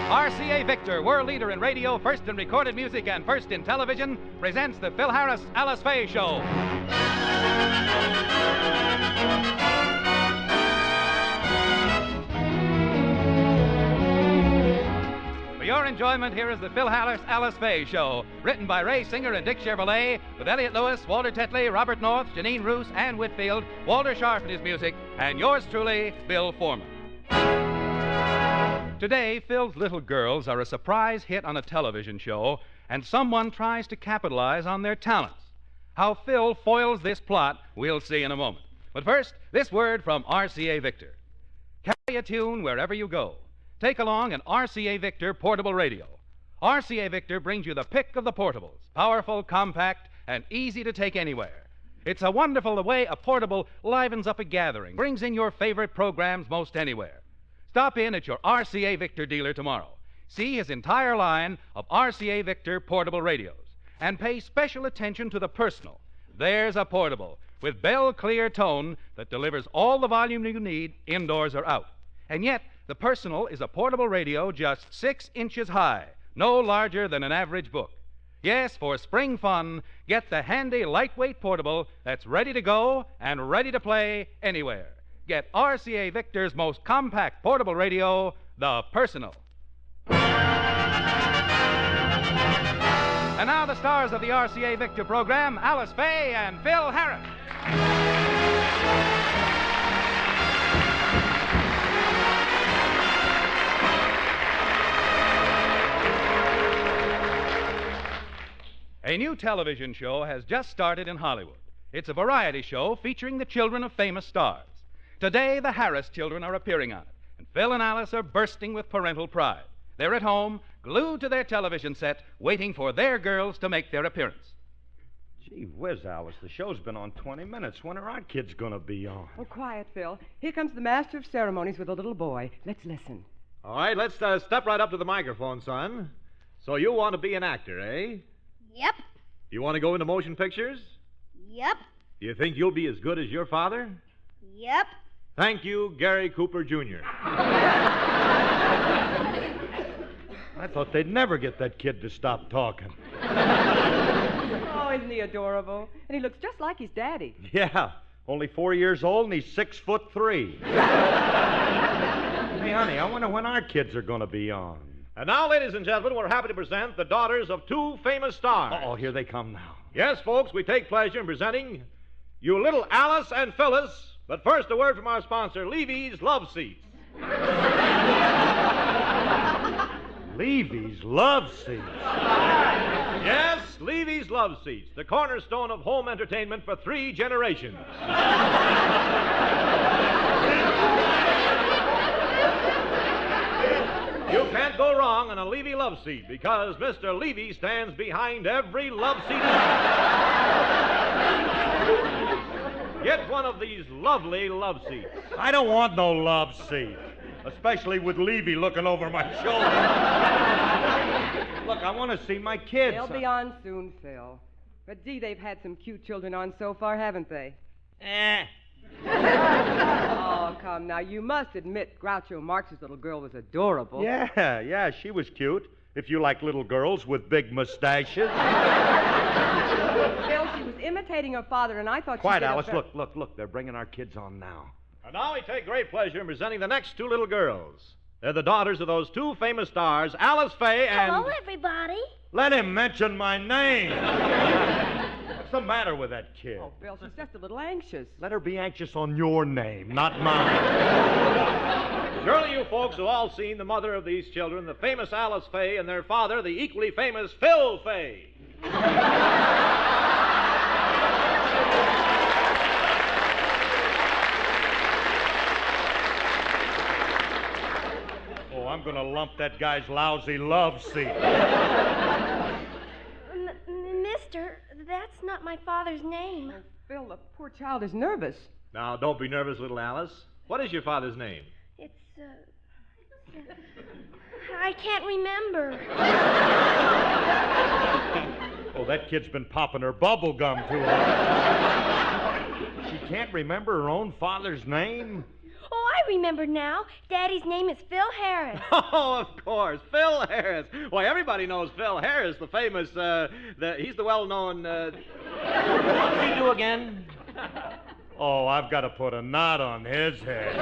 RCA Victor, world leader in radio, first in recorded music, and first in television, presents the Phil Harris, Alice Faye Show. For your enjoyment, here is the Phil Harris, Alice Faye Show, written by Ray Singer and Dick Chevrolet, with Elliot Lewis, Walter Tetley, Robert North, Janine Roos, Ann Whitfield, Walter Sharp in his music, and yours truly, Bill Foreman. Today, Phil's little girls are a surprise hit on a television show, and someone tries to capitalize on their talents. How Phil foils this plot, we'll see in a moment. But first, this word from RCA Victor. Carry a tune wherever you go. Take along an RCA Victor portable radio. RCA Victor brings you the pick of the portables, powerful, compact, and easy to take anywhere. It's a wonderful way a portable livens up a gathering, brings in your favorite programs most anywhere. Stop in at your RCA Victor dealer tomorrow. See his entire line of RCA Victor portable radios and pay special attention to the personal. There's a portable with bell-clear tone that delivers all the volume you need, indoors or out. And yet, the personal is a portable radio just 6 inches high, no larger than an average book. Yes, for spring fun, get the handy, lightweight portable that's ready to go and ready to play anywhere. Get RCA Victor's most compact portable radio, the Personal. And now the stars of the RCA Victor program, Alice Faye and Phil Harris. A new television show has just started in Hollywood. It's a variety show featuring the children of famous stars. Today, the Harris children are appearing on it, and Phil and Alice are bursting with parental pride. They're at home, glued to their television set, waiting for their girls to make their appearance. Gee whiz, Alice, the show's been on 20 minutes. When are our kids going to be on? Oh, quiet, Phil. Here comes the master of ceremonies with a little boy. Let's listen. All right, let's step right up to the microphone, son. So you want to be an actor, eh? Yep. You want to go into motion pictures? Yep. You think you'll be as good as your father? Yep. Thank you, Gary Cooper, Jr. I thought they'd never get that kid to stop talking. Oh, isn't he adorable? And he looks just like his daddy. Yeah, only 4 years old and he's 6'3". Hey, honey, I wonder when our kids are going to be on. And now, ladies and gentlemen, we're happy to present the daughters of two famous stars. Oh, here they come now. Yes, folks, we take pleasure in presenting you little Alice and Phyllis. But first, a word from our sponsor, Levy's Love Seats. Levy's Love Seats. Yes, Levy's Love Seats, the cornerstone of home entertainment for 3 generations. You can't go wrong on a Levy Love Seat because Mr. Levy stands behind every love seat. Get one of these lovely love seats. I don't want no love seat, especially with Levy looking over my shoulder. Look, I want to see my kids. They'll be on soon, Phil. But, gee, they've had some cute children on so far, haven't they? Oh, come now. You must admit Groucho Marx's little girl was adorable. Yeah, she was cute. If you like little girls with big mustaches. Phil, she was imitating her father, and I thought Quiet, she did Alice. a Look. They're bringing our kids on now. And now we take great pleasure in presenting the next 2 little girls. They're the daughters of those 2 famous stars, Alice Faye and... Hello, everybody. Let him mention my name. What's the matter with that kid? Oh, Phil, she's just a little anxious. Let her be anxious on your name, not mine. Surely you folks have all seen the mother of these children, the famous Alice Faye, and their father, the equally famous Phil Faye. Oh, I'm going to lump that guy's lousy love seat. Mister, that's not my father's name. Oh, Phil, the poor child is nervous. Now, don't be nervous, little Alice. What is your father's name? It's, I can't remember. Oh, that kid's been popping her bubble gum to her. She can't remember her own father's name? Oh, I I remember now. Daddy's name is Phil Harris. Oh, of course, Phil Harris. Why, everybody knows Phil Harris, the famous, he's the well-known, what did he do again? Oh, I've got to put a knot on his head.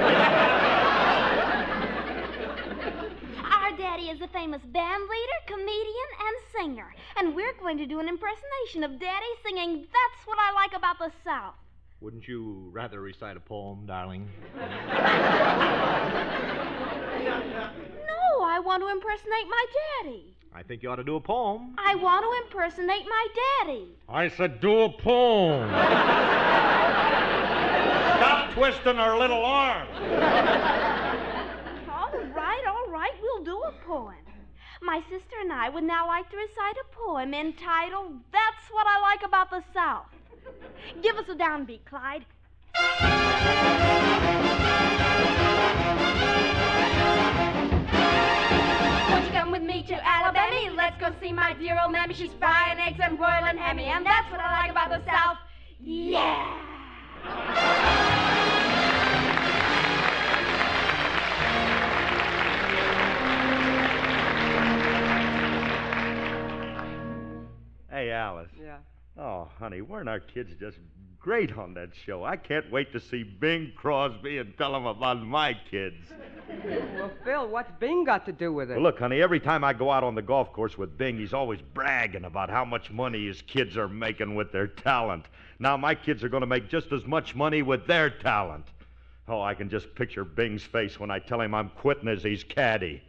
Our daddy is a famous band leader, comedian, and singer. And we're going to do an impersonation of Daddy singing That's What I Like About the South. Wouldn't you rather recite a poem, darling? No, I want to impersonate my daddy. I think you ought to do a poem. I want to impersonate my daddy. I said do a poem. Stop twisting her little arm. All right, we'll do a poem. My sister and I would now like to recite a poem entitled That's What I Like About the South. Give us a downbeat, Clyde. Won't you come with me to Alabama? Let's go see my dear old mammy. She's frying eggs and broiling hammy, and that's what I like about the South. Yeah! Hey, Alice. Yeah. Oh, honey, weren't our kids just great on that show? I can't wait to see Bing Crosby and tell him about my kids. Well, Phil, what's Bing got to do with it? Well, look, honey, every time I go out on the golf course with Bing, he's always bragging about how much money his kids are making with their talent. Now, my kids are going to make just as much money with their talent. Oh, I can just picture Bing's face when I tell him I'm quitting as his caddy.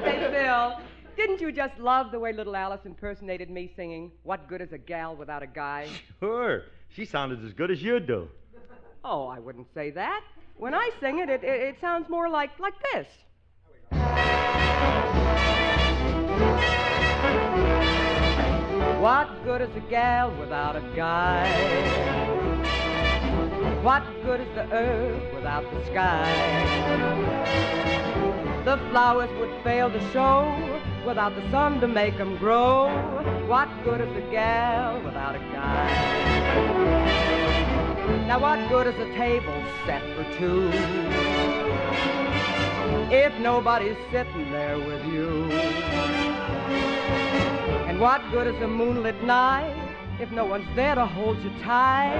Hey, Phil, didn't you just love the way little Alice impersonated me singing, What Good Is a Gal Without a Guy? Sure. She sounded as good as you do. Oh, I wouldn't say that. When I sing it, it sounds more like this. What good is a gal without a guy? What good is the earth without the sky? The flowers would fail to show without the sun to make them grow. What good is a gal without a guy? Now what good is a table set for two if nobody's sitting there with you? And what good is a moonlit night if no one's there to hold you tight?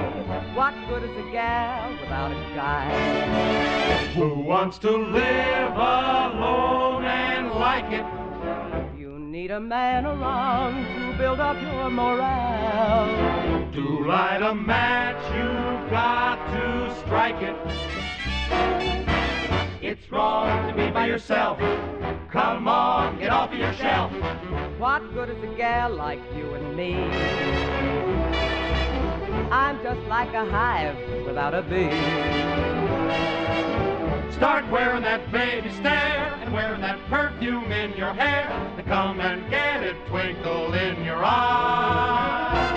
What good is a gal without a guy? Who wants to live alone and like it? You need a man around to build up your morale. To light a match, you've got to strike it. It's wrong to be by yourself. Come on, get off your shelf. What good is a gal like you and me? I'm just like a hive without a bee. Start wearing that baby stare and wearing that perfume in your hair. To come and get it twinkle in your eye.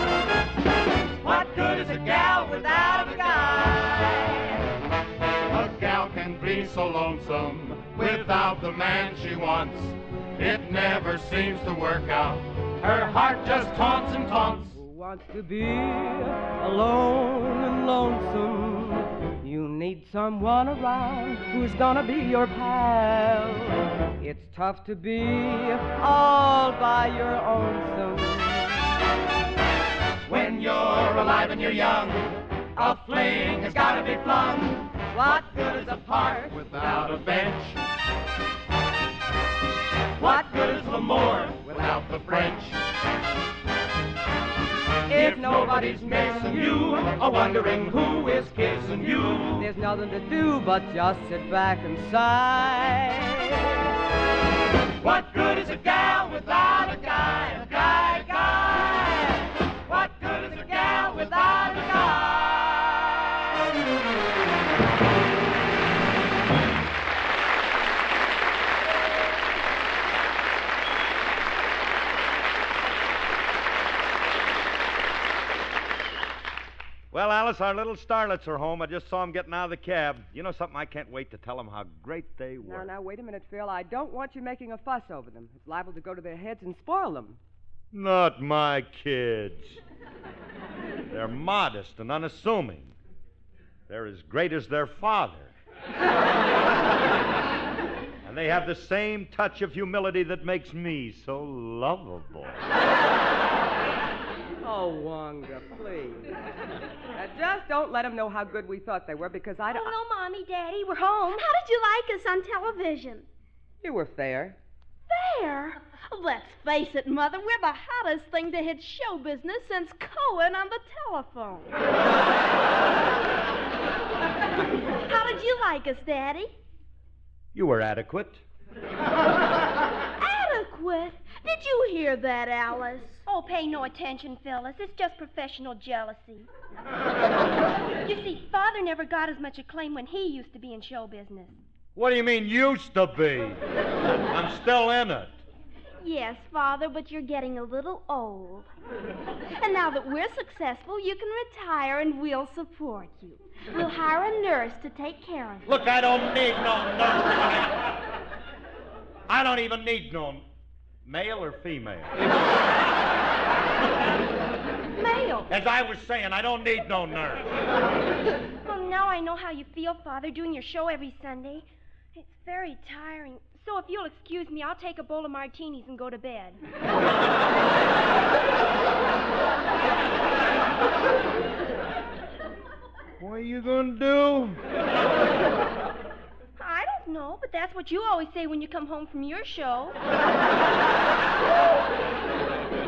What good is a gal without a guy? A gal can be so lonesome without the man she wants. It never seems to work out. Her heart just taunts and taunts. Who wants to be alone and lonesome? You need someone around who's gonna be your pal. It's tough to be all by your own. When you're alive and you're young, a fling has got to be flung. What good is a park without a bench? What good is l'amour without the French? If nobody's missing you, or wondering who is kissing you, There's nothing to do but just sit back and sigh. what good is a gal without a guy? A guy, guy. What good is a gal without a guy? Well, Alice, our little starlets are home. I just saw them getting out of the cab. You know something? I can't wait to tell them how great they were. Now, wait a minute, Phil. I don't want you making a fuss over them. It's liable to go to their heads and spoil them. Not my kids. They're modest and unassuming. They're as great as their father. And they have the same touch of humility that makes me so lovable. Oh, Wanda, please. Now, just don't let them know how good we thought they were, because I don't... Oh, no, Mommy, Daddy, we're home. How did you like us on television? You were fair. Fair? Let's face it, Mother, we're the hottest thing to hit show business since Cohen on the telephone. How did you like us, Daddy? You were adequate. Adequate? Did you hear that, Alice? Oh, pay no attention, Phyllis. It's just professional jealousy. You see, Father never got as much acclaim when he used to be in show business. What do you mean, used to be? I'm still in it. Yes, Father, but you're getting a little old. And now that we're successful, you can retire and we'll support you. We'll hire a nurse to take care of you. Look, I don't need no nurse. I don't even need no male or female. Male. As I was saying, I don't need no nurse. Well, now I know how you feel, Father, doing your show every Sunday. It's very tiring. So if you'll excuse me, I'll take a bowl of martinis and go to bed. What are you going to do? I don't know, but that's what you always say when you come home from your show.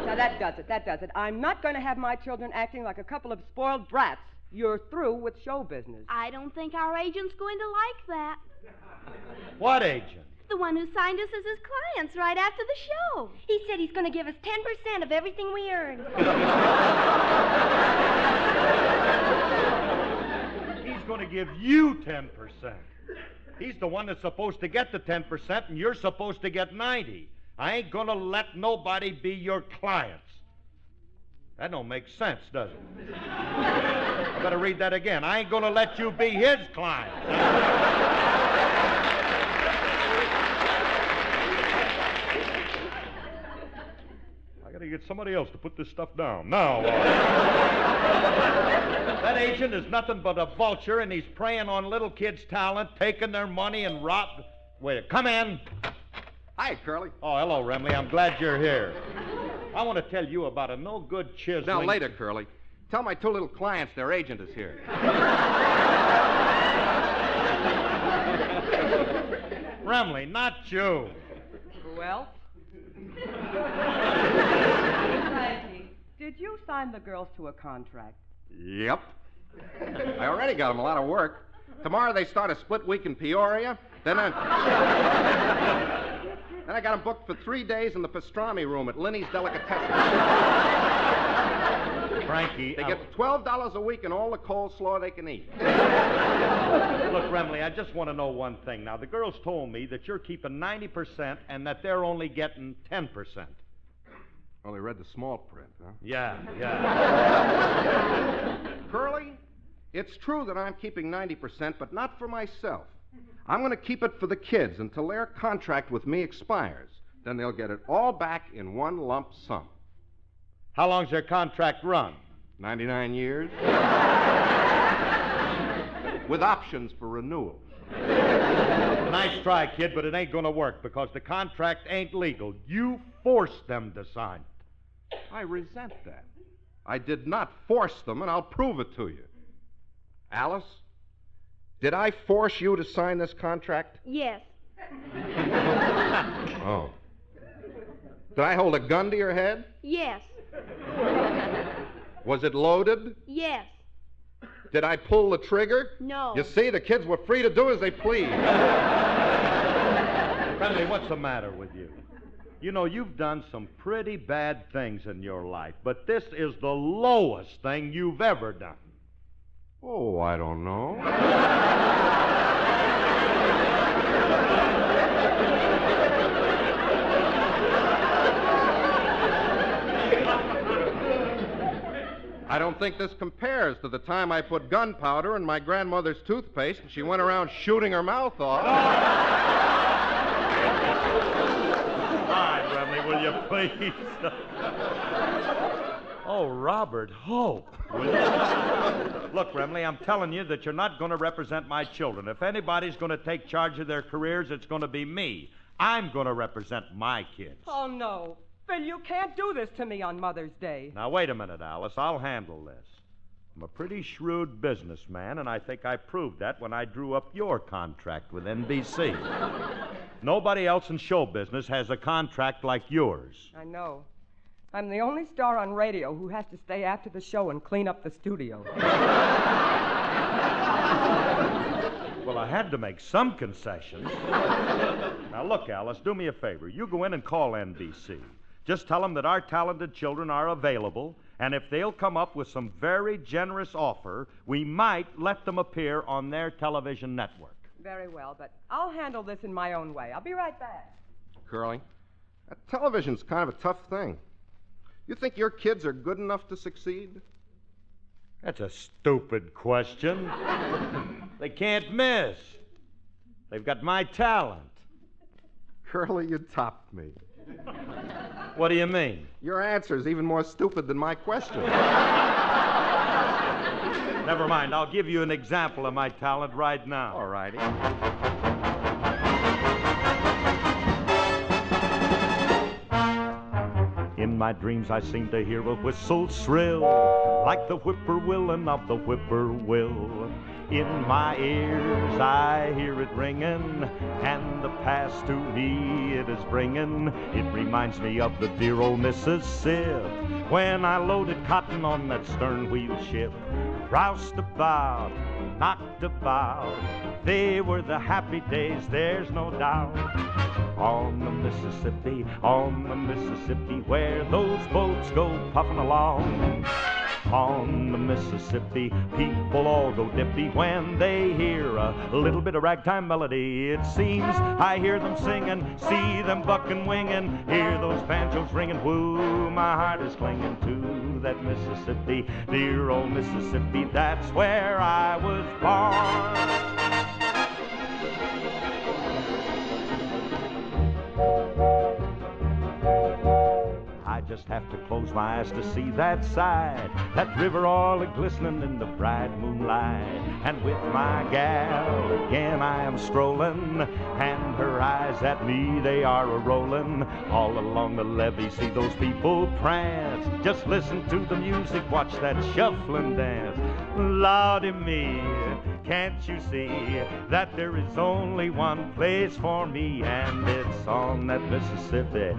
Now, that does it. I'm not going to have my children acting like a couple of spoiled brats. You're through with show business. I don't think our agent's going to like that. What agent? The one who signed us as his clients right after the show. He said he's going to give us 10% of everything we earn. He's going to give you 10%. He's the one that's supposed to get the 10%, and you're supposed to get 90%. I ain't going to let nobody be your clients. That don't make sense, does it? I better read that again. I ain't going to let you be his client. I got to get somebody else to put this stuff down. Now, that agent is nothing but a vulture, and he's preying on little kids' talent, taking their money and Wait, come in. Hi, Curly. Oh, hello, Remley. I'm glad you're here. I want to tell you about a no-good chiseling... Now, later, Curly. Tell my two little clients their agent is here. Remley, not you. Well? Frankie, did you sign the girls to a contract? Yep. I already got them a lot of work. Tomorrow they start a split week in Peoria. Then I got them booked for 3 days in the pastrami room at Linny's Delicatessen. Frankie... They get $12 a week and all the coleslaw they can eat. Look, Remley, I just want to know one thing. Now, the girls told me that you're keeping 90% and that they're only getting 10%. Well, they read the small print, huh? Yeah. Curly, it's true that I'm keeping 90%, but not for myself. I'm going to keep it for the kids until their contract with me expires. Then they'll get it all back in one lump sum. How long's their contract run? 99 years. With options for renewal. Nice try, kid, but it ain't going to work because the contract ain't legal. You forced them to sign it. I resent that. I did not force them, and I'll prove it to you. Alice, did I force you to sign this contract? Yes. Oh. Did I hold a gun to your head? Yes. Was it loaded? Yes. Did I pull the trigger? No. You see, the kids were free to do as they pleased. Friendly, what's the matter with you? You know, you've done some pretty bad things in your life, but this is the lowest thing you've ever done. Oh, I don't know. I don't think this compares to the time I put gunpowder in my grandmother's toothpaste and she went around shooting her mouth off. All right, Remley, will you please? Oh, Robert Hope. Look, Remley, I'm telling you that you're not going to represent my children. If anybody's going to take charge of their careers, it's going to be me. I'm going to represent my kids. Oh, no. Phil, you can't do this to me on Mother's Day. Now, wait a minute, Alice. I'll handle this. I'm a pretty shrewd businessman, and I think I proved that when I drew up your contract with NBC. Nobody else in show business has a contract like yours. I know. I'm the only star on radio who has to stay after the show and clean up the studio. Well, I had to make some concessions. Now, look, Alice, do me a favor. You go in and call NBC. Just tell them that our talented children are available, and if they'll come up with some very generous offer, we might let them appear on their television network. Very well, but I'll handle this in my own way. I'll be right back. Curly, television's kind of a tough thing. You think your kids are good enough to succeed? That's a stupid question. They can't miss. They've got my talent. Curly, you topped me. What do you mean? Your answer's even more stupid than my question. Never mind. I'll give you an example of my talent right now. All righty. In my dreams I seem to hear a whistle shrill, like the whippoorwilling of the whippoorwill. In my ears I hear it ringing, and the past to me it is bringing. It reminds me of the dear old Mississippi, when I loaded cotton on that stern wheel ship. Roused about, knocked about, they were the happy days, there's no doubt. On the Mississippi, where those boats go puffing along. On the Mississippi, people all go dippy when they hear a little bit of ragtime melody. It seems I hear them singing, see them bucking, winging, hear those banjos ringing. Woo, my heart is clinging to that Mississippi, dear old Mississippi. That's where I was born. I just have to close my eyes to see that side, that river all a-glistening in the bright moonlight. And with my gal again I am strolling, and her eyes at me they are a-rolling. All along the levee see those people prance, just listen to the music, watch that shuffling dance. Lordy me, can't you see that there is only one place for me, and it's on that Mississippi,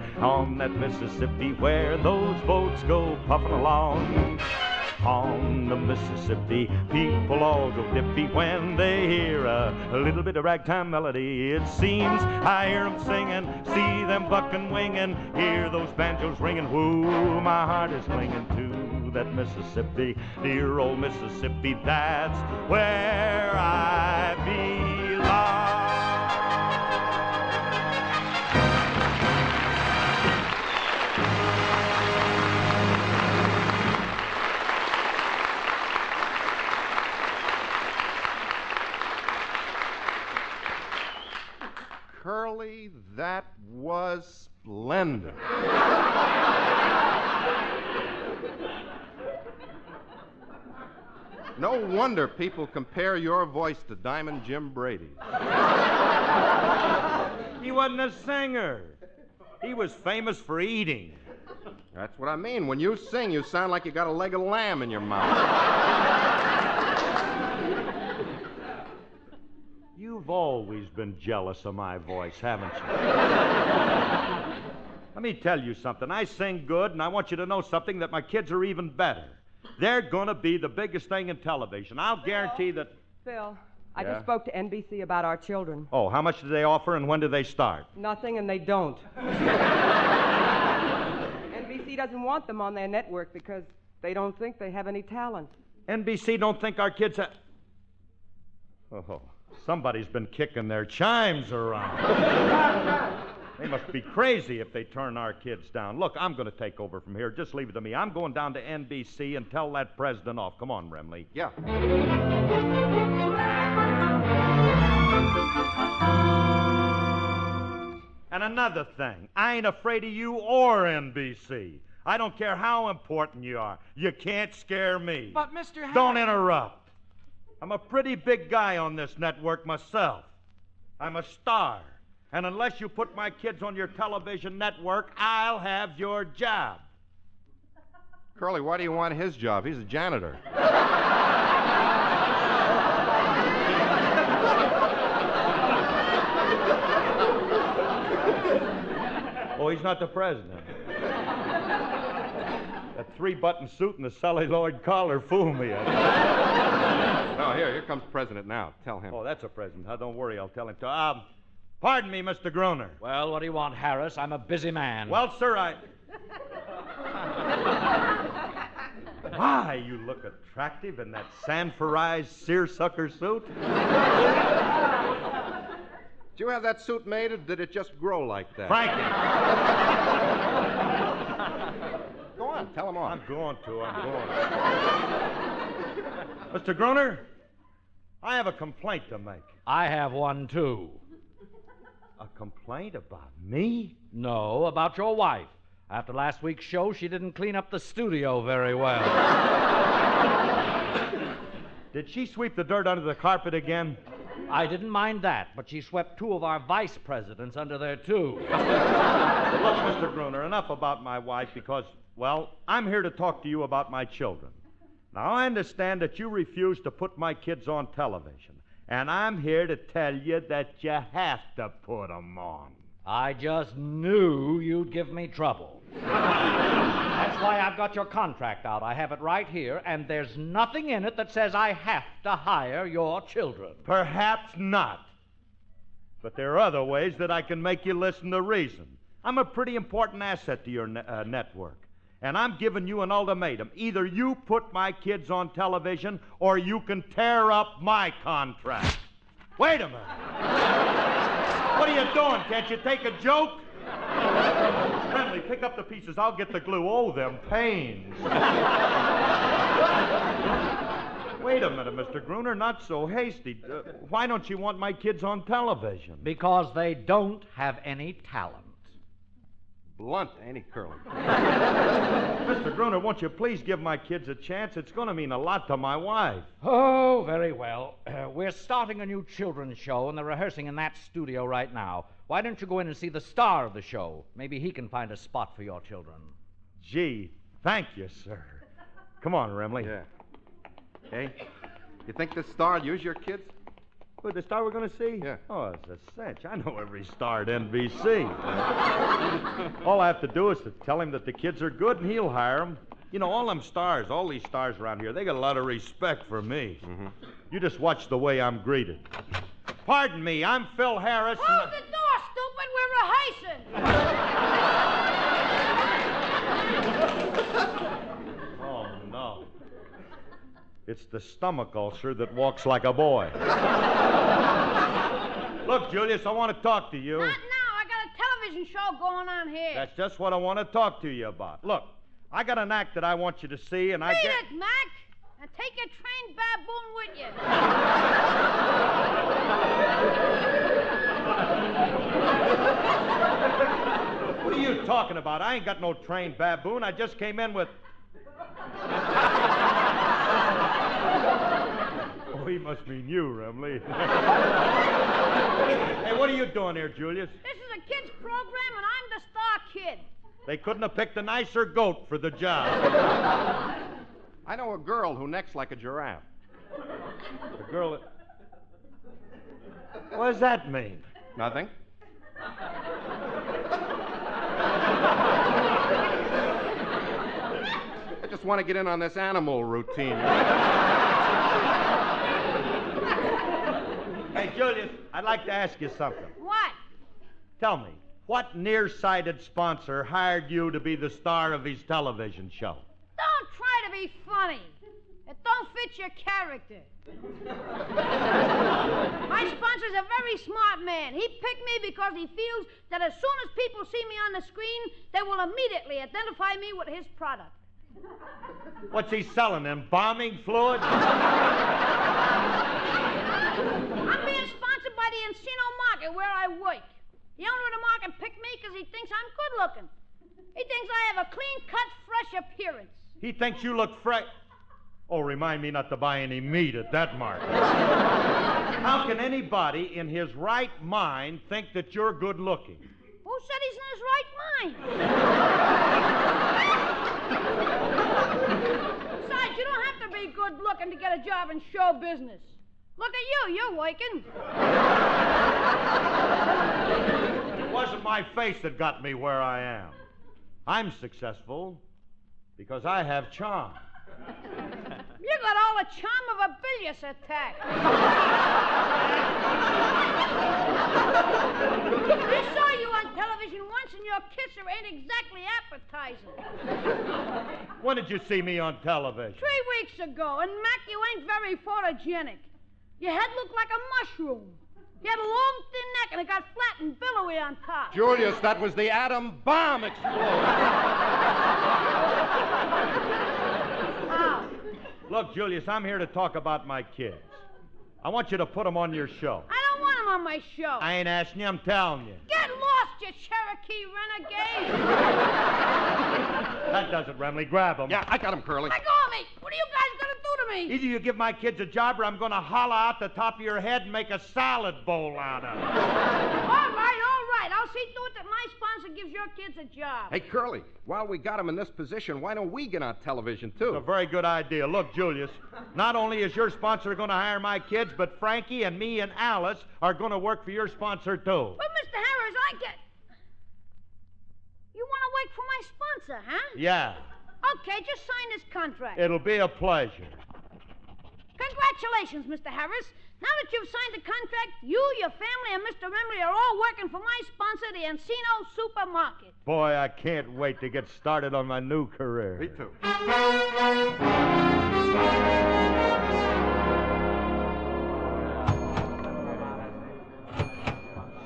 where those boats go puffing along. On the Mississippi, people all go dippy when they hear a little bit of ragtime melody. It seems I hear them singing, see them bucking, winging, hear those banjos ringing. Woo, my heart is clinging to that Mississippi, dear old Mississippi. That's where I belong. Curly, that was splendid. No wonder people compare your voice to Diamond Jim Brady's. He wasn't a singer. He was famous for eating. That's what I mean. When you sing, you sound like you got a leg of lamb in your mouth. You've always been jealous of my voice, haven't you? Let me tell you something. I sing good, and I want you to know something, that my kids are even better. They're going to be the biggest thing in television. I'll guarantee that... Phil, I Yeah? just spoke to NBC about our children. Oh, how much do they offer, and when do they start? Nothing, and they don't. NBC doesn't want them on their network because they don't think they have any talent. NBC don't think our kids have... Oh, somebody's been kicking their chimes around. They must be crazy if they turn our kids down. Look, I'm going to take over from here. Just leave it to me. I'm going down to NBC and tell that president off. Come on, Remley. Yeah. And another thing, I ain't afraid of you or NBC. I don't care how important you are. You can't scare me. But, Mr. Harris... Don't interrupt. I'm a pretty big guy on this network myself. I'm a star. And unless you put my kids on your television network, I'll have your job. Curly, why do you want his job? He's a janitor. Oh, he's not the president. That three-button suit and the celluloid collar fool me. Oh, here comes the president now. Tell him. Oh, that's a president. Huh? Don't worry, I'll tell him to. Pardon me, Mr. Gruner. Well, what do you want, Harris? I'm a busy man. Well, sir, Why, you look attractive in that sanforized seersucker suit. Did you have that suit made, or did it just grow like that? Frankie. Go on, tell him on. I'm going to. Mr. Gruner, I have a complaint to make. I have one, too. A complaint about me? No, about your wife. After last week's show, she didn't clean up the studio very well. Did she sweep the dirt under the carpet again? I didn't mind that, but she swept two of our vice presidents under there, too. Look, Mr. Gruner, enough about my wife because, well, I'm here to talk to you about my children. Now, I understand that you refuse to put my kids on television, and I'm here to tell you that you have to put them on. I just knew you'd give me trouble. That's why I've got your contract out. I have it right here, and there's nothing in it that says I have to hire your children. Perhaps not. But there are other ways that I can make you listen to reason. I'm a pretty important asset to your network, and I'm giving you an ultimatum. Either you put my kids on television, or you can tear up my contract. Wait a minute. What are you doing? Can't you take a joke? Friendly, pick up the pieces. I'll get the glue. Oh, them pains. Wait a minute, Mr. Gruner. Not so hasty. Why don't you want my kids on television? Because they don't have any talent. Blunt, ain't he, Curly? Mr. Gruner, won't you please give my kids a chance? It's going to mean a lot to my wife. Oh, very well. We're starting a new children's show, and they're rehearsing in that studio right now. Why don't you go in and see the star of the show? Maybe he can find a spot for your children. Gee, thank you, sir. Come on, Remley. Yeah. Hey, you think this star'll use your kids? Who, the star we're going to see? Yeah. Oh, it's a cinch. I know every star at NBC. All I have to do is to tell him that the kids are good, and he'll hire them. You know, all these stars around here, they got a lot of respect for me. Mm-hmm. You just watch the way I'm greeted. Pardon me, I'm Phil Harris. Hold the door, stupid. We're rehearsing. Oh, no. It's the stomach ulcer that walks like a boy. Look, Julius, I want to talk to you. Not now. I got a television show going on here. That's just what I want to talk to you about. Look, I got an act that I want you to see, and Read it, Mac. And take your trained baboon with you. What are you talking about? I ain't got no trained baboon. I just came in with... Oh, he must mean you, Remley. Hey, what are you doing here, Julius? This is a kid's program, and I'm the star kid. They couldn't have picked a nicer goat for the job. I know a girl who necks like a giraffe. A girl that... What does that mean? Nothing. I just want to get in on this animal routine. Hey, Julius, I'd like to ask you something. What? Tell me, what nearsighted sponsor hired you to be the star of his television show? Don't try to be funny. It don't fit your character. My sponsor's a very smart man. He picked me because he feels that as soon as people see me on the screen, they will immediately identify me with his product. What's he selling, embalming fluid? I'm being sponsored by the Encino Market where I work. The owner of the market picked me because he thinks I'm good looking. He thinks I have a clean-cut, fresh appearance. He thinks you look fresh. Oh, remind me not to buy any meat at that market. How can anybody in his right mind think that you're good looking? Who said he's in his right mind? Besides, you don't have to be good looking to get a job in show business. Look at you, you're working. It wasn't my face that got me where I am. I'm successful because I have charm. You got all the charm of a bilious attack. I saw you on television once, and your kisser ain't exactly appetizing. When did you see me on television? 3 weeks ago, and Mac, you ain't very photogenic. Your head looked like a mushroom. You had a long, thin neck, and it got flat and billowy on top. Julius, that was the atom bomb explosion. How? Look, Julius, I'm here to talk about my kids. I want you to put them on your show. I don't want him on my show. I ain't asking you, I'm telling you. Get lost, you Cherokee renegade! That does it, Remley. Grab him. Yeah, I got him, Curly. Let go of me! What are you guys gonna do to me? Either you give my kids a job or I'm going to holler out the top of your head and make a salad bowl out of it. All right. I'll see to it that my sponsor gives your kids a job. Hey, Curly, while we got him in this position, why don't we get on television, too? It's a very good idea. Look, Julius, not only is your sponsor going to hire my kids, but Frankie and me and Alice are going to work for your sponsor, too. But, Mr. Harris, You want to work for my sponsor, huh? Yeah. Okay, just sign this contract. It'll be a pleasure. Congratulations, Mr. Harris. Now that you've signed the contract, you, your family, and Mr. Remley are all working for my sponsor, the Encino Supermarket. Boy, I can't wait to get started on my new career. Me too.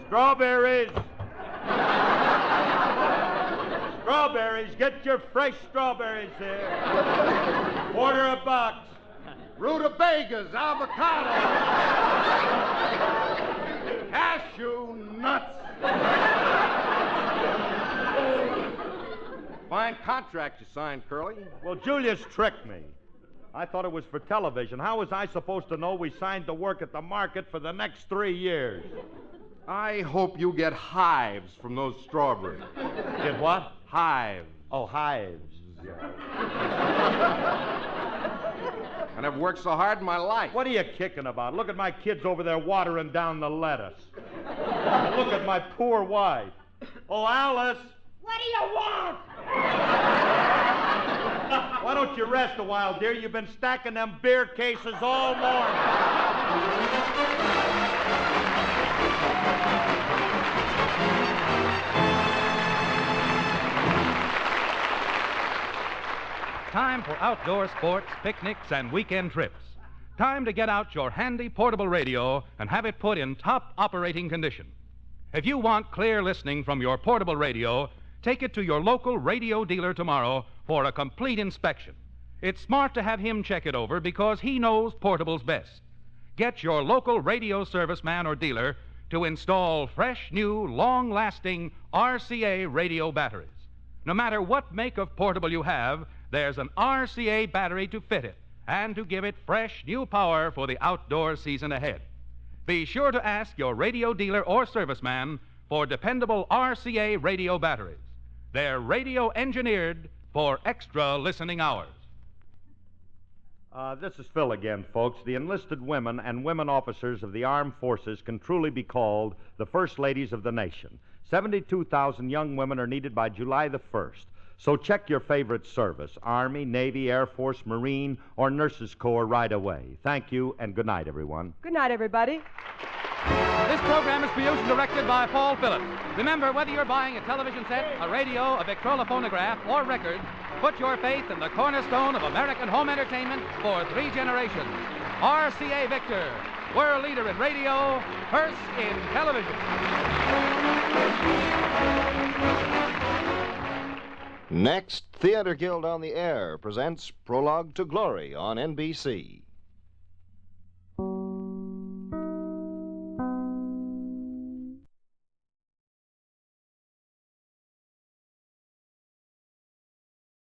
Strawberries! Strawberries! Get your fresh strawberries here. Order a box. Rutabagas, avocado, cashew nuts. Fine contract you signed, Curly. Well, Julius tricked me. I thought it was for television. How was I supposed to know we signed to work at the market for the next 3 years? I hope you get hives from those strawberries. Get what? Hives. Oh, hives. And I've worked so hard in my life. What are you kicking about? Look at my kids over there watering down the lettuce. Look at my poor wife. Oh, Alice. What do you want? Why don't you rest a while, dear? You've been stacking them beer cases all morning. Time for outdoor sports, picnics, and weekend trips. Time to get out your handy portable radio and have it put in top operating condition. If you want clear listening from your portable radio, take it to your local radio dealer tomorrow for a complete inspection. It's smart to have him check it over because he knows portables best. Get your local radio serviceman or dealer to install fresh, new, long-lasting RCA radio batteries. No matter what make of portable you have, there's an RCA battery to fit it and to give it fresh, new power for the outdoor season ahead. Be sure to ask your radio dealer or serviceman for dependable RCA radio batteries. They're radio engineered for extra listening hours. This is Phil again, folks. The enlisted women and women officers of the armed forces can truly be called the first ladies of the nation. 72,000 young women are needed by July the 1st. So check your favorite service, Army, Navy, Air Force, Marine, or Nurses Corps right away. Thank you, and good night, everyone. Good night, everybody. This program is produced and directed by Paul Phillips. Remember, whether you're buying a television set, a radio, a Victrola phonograph, or records, put your faith in the cornerstone of American home entertainment for 3 generations. RCA Victor, world leader in radio, first in television. Next, Theater Guild on the Air presents Prologue to Glory on NBC.